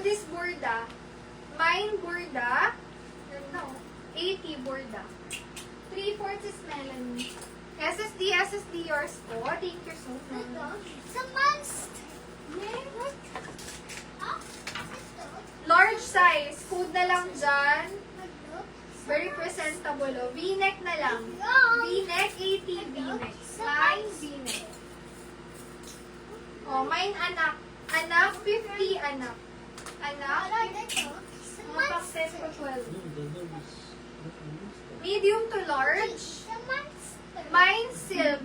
this Burda. Mine Burda. No. 80 Burda. 3/4 is Melanie. SSD yours po. Thank you so much. Someone's... Large size. Food na lang dyan. Very presentable. Oh. V-neck na lang. V-neck, 80 V-neck. Mine, V-neck. Oh, mine anak. Anak, 50 anak. Anak, 50. Mga pakset ko 12. Medium to large. Mine, silk.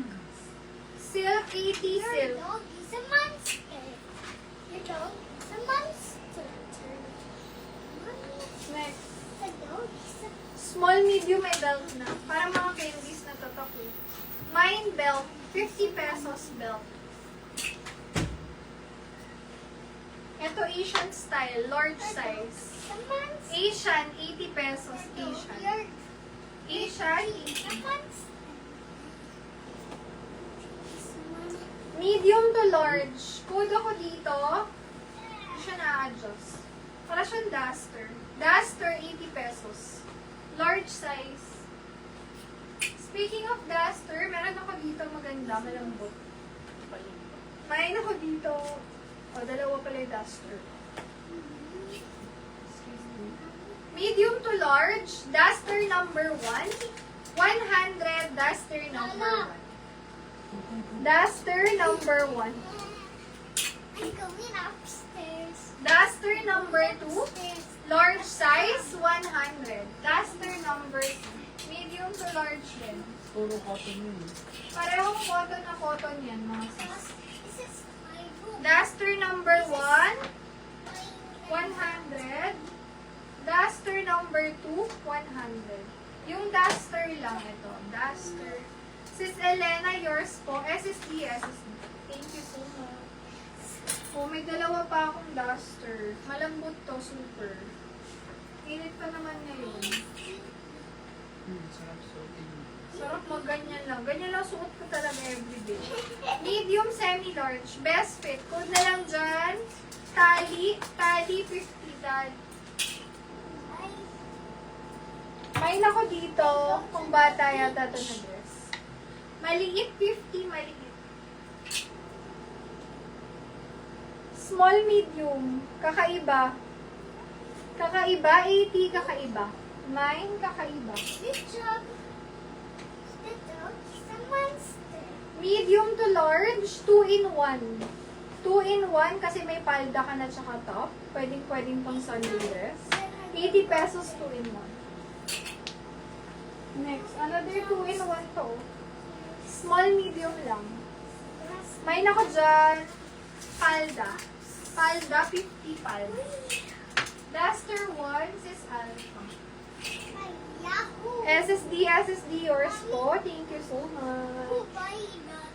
Silk, 80 silk. Next. Small, medium, may belt na. Para mga candies na totok eh. Mine belt, 50 pesos belt. Ito Asian style, large size. Asian, 80 pesos Asian. Asian, 80. Medium to large. Code ako dito. Hindi siya na-adjust. Para siyang duster. Duster, 80 pesos. Large size. Speaking of duster, meron ako dito maganda, malambot. Mayroon ako dito. O, dalawa pala yung duster. Excuse me. Medium to large, duster number 1. 100, duster number 1. Duster number 1. I'm going upstairs. Duster number 2. Large size, 100. Duster number 2. Medium to large din. Puro cotton yun. Parehong cotton na cotton yan, mga sis. This is my room. Duster number 1, 100. Duster number 2, 100. Yung duster lang ito. Duster. Sis Elena, yours po. SSD. Thank you so much. Oh, may dalawa pa akong duster. Malambot to, super. Init pa naman ngayon. Sarap suotin. Sarap mag-ganyan lang. Ganyan lang suot ko talaga everyday. Medium, semi-large. Best fit. Code na lang dyan. Tali 50. Tali. May ako dito. Kung bata yata ito na dress. Maliit, 50. Maliit. Small, medium. Kakaiba. Kakaiba, 80. Kakaiba. Mine, kakaiba. Good job. Good job. Someone's there. Medium to large, 2-in-1. 2-in-1 kasi may palda ka na tsaka top. Pwedeng pang Sunday dress. 80 pesos, 2-in-1. Next, another 2-in-1 to. Small, medium lang. May ako dyan, palda. Palda, 50 palda. Duster 1, sis Alpha. My Yahoo. SSD yours po. Thank you so Who much. buy that?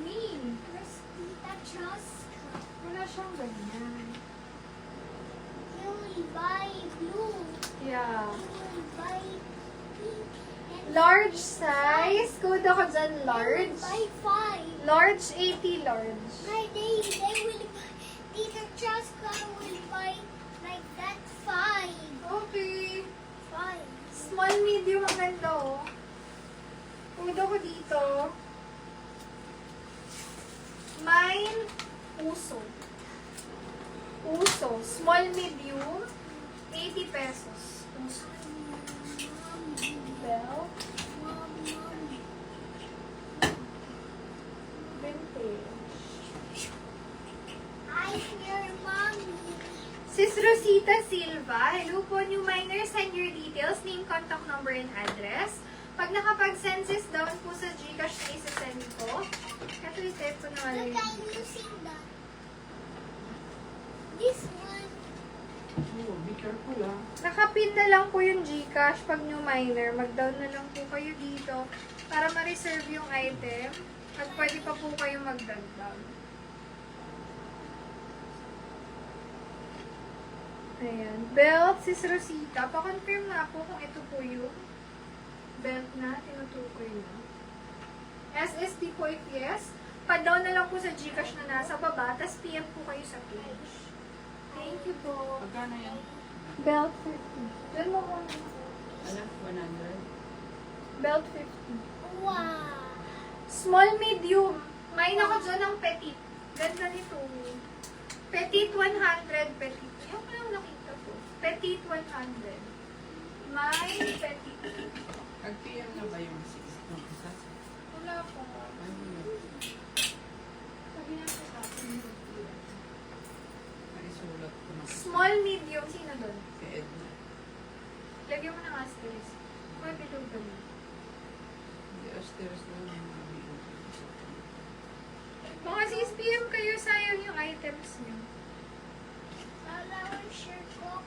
Me. Rosita Chaska. Wala siyang ganyan. You will buy blue. Yeah. You will buy pink. And Large size. Code ako dyan, you large. will buy 5. Large, 80 large. They will buy. Tita Chaska will buy like that 5. Okay. 5. Small, medium, ang ganda oh. Code ako dito. Mine, uso. Uso. Small, medium, 80 pesos. Uso. Bell. Vintage. I'm your mommy. Sis Rosita Silva, hello po, new minor, send your details, name, contact number, and address. Pag nakapag-send sis down po sa Gcash na isa-send ko. Ito yung step ko na Look, I'm using that. This one. Oh, be careful ah. Nakapin na lang po yung Gcash pag new minor. Mag-down na lang po kayo dito para ma-reserve yung item. At pwede pa po kayo magdagdag. Ayan. Belt, sis Rosita. Pa-confirm na ako kung ito po yung belt na. Tinutukoy na. SSD po if yes. Pa-down na lang po sa Gcash na nasa baba. Tapos PM po kayo sa page. Thank you po. Magkano yan? Belt 50. Diyan mo muna. Ano? 100? Belt 50. Wow. Small, medium. May ako dyan ng petit. Ganda nito. Petit 100, petit. Yung ko lang nakita po. Petit 100. May petit. Nag-PM na ba yung 6 ng isa? Wala po. Ano yun? Sabi na po sa akin. Naisulat ko na Small, medium. Sino doon? si Edna. Lagyan mo ng asterisk. May bilog doon. Hindi, asterisk na yung mga bilog. Mga sis, PM kayo, sayang yung items niyo. Flower shirt ko.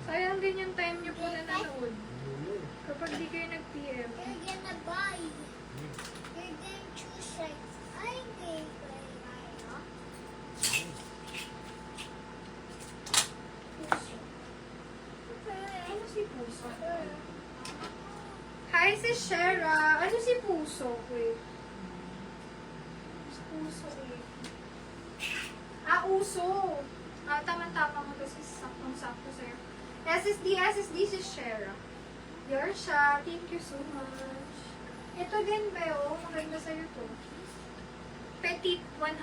Sayang din yung time niyo po na nanood. Kapag di kayo nag-PM. You're gonna buy. You're gonna choose like I'm gonna play Mario. Ano si Puso? Hi, si Shera. Ano si Puso? Wait. Si Puso eh. Uso. Tama-tama mo to si saktong-sakto sa'yo. SSD si Shera. Yorsha, thank you so much. Ito din, Beo. Maganda sa'yo to. Petit 100.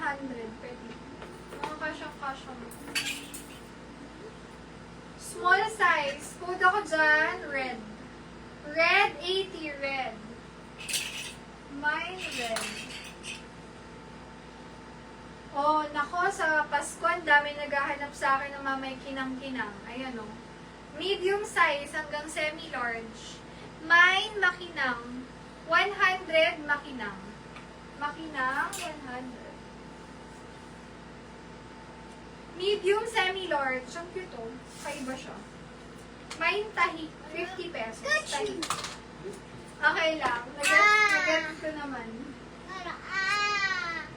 Petit. Mga kasya-kasya mo. Small size. Code ako dyan. Red. Red 80. Red. Mine red. Oh, nako, sa Pasko, ang dami naghahanap sa akin ng mamay kinang-kinang. Ayan o. Medium size hanggang semi-large. Mine, makinang. 100, makinang. Makinang, 100. Medium, semi-large. Ang cute o. Kaiba siya. Mine, tahi. 50 pesos. Tahi. Okay lang. Nag-get ko naman.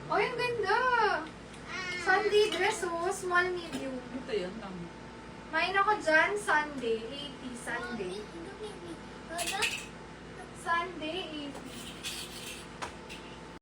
Oh, yung ganda! Sunday dress oh. Small, medium. Ito yun, tama. Mine ako dyan, Sunday. 80, Sunday. Sunday, 80.